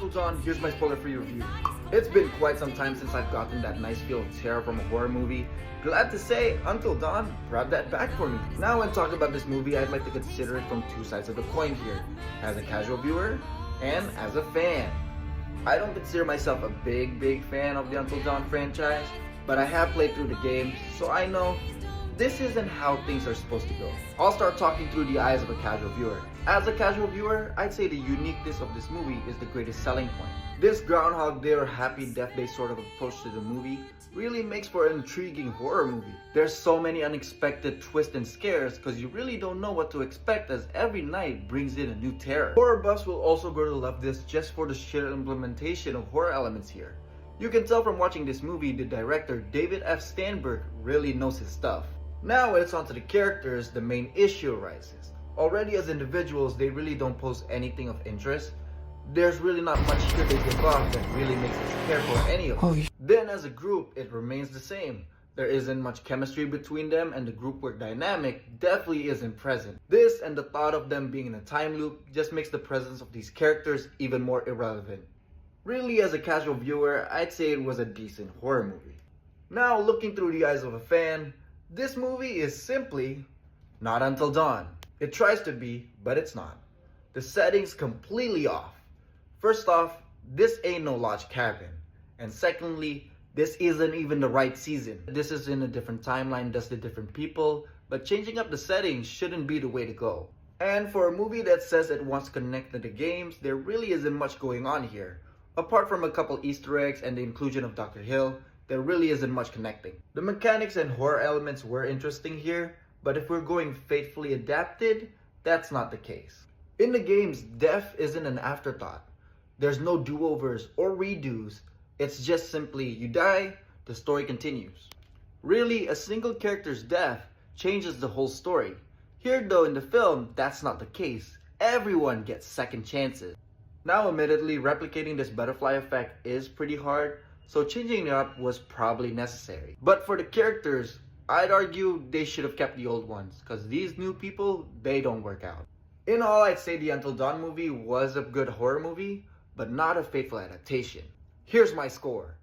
Until Dawn, here's my spoiler-free review. It's been quite some time since I've gotten that nice feel of terror from a horror movie. Glad to say, Until Dawn brought that back for me. Now when talking about this movie, I'd like to consider it from two sides of the coin here. As a casual viewer, and as a fan. I don't consider myself a big fan of the Until Dawn franchise, but I have played through the games, so I know this isn't how things are supposed to go. I'll start talking through the eyes of a casual viewer. As a casual viewer, I'd say the uniqueness of this movie is the greatest selling point. This Groundhog Day or Happy Death Day sort of approach to the movie really makes for an intriguing horror movie. There's so many unexpected twists and scares because you really don't know what to expect, as every night brings in a new terror. Horror buffs will also grow to love this just for the sheer implementation of horror elements here. You can tell from watching this movie the director David F. Steinberg really knows his stuff. Now when it's onto the characters, the main issue arises. Already as individuals, they really don't pose anything of interest. There's really not much here they give off that really makes us care for any of them. Then as a group, it remains the same. There isn't much chemistry between them, and the group work dynamic definitely isn't present. This and the thought of them being in a time loop just makes the presence of these characters even more irrelevant. Really, as a casual viewer, I'd say it was a decent horror movie. Now looking through the eyes of a fan, this movie is simply not Until Dawn. It tries to be, but it's not. The setting's completely off. First off, this ain't no lodge cabin. And secondly, this isn't even the right season. This is in a different timeline, that's the different people, but changing up the settings shouldn't be the way to go. And for a movie that says it wants to connect to the games, there really isn't much going on here. Apart from a couple Easter eggs and the inclusion of Dr. Hill, there really isn't much connecting. The mechanics and horror elements were interesting here, but if we're going faithfully adapted, that's not the case. In the games, death isn't an afterthought. There's no do-overs or redos. It's just simply you die, the story continues. Really, a single character's death changes the whole story. Here though in the film, that's not the case. Everyone gets second chances. Now admittedly, replicating this butterfly effect is pretty hard, so changing it up was probably necessary. But for the characters, I'd argue they should have kept the old ones, because these new people, they don't work out. In all, I'd say the Until Dawn movie was a good horror movie, but not a faithful adaptation. Here's my score.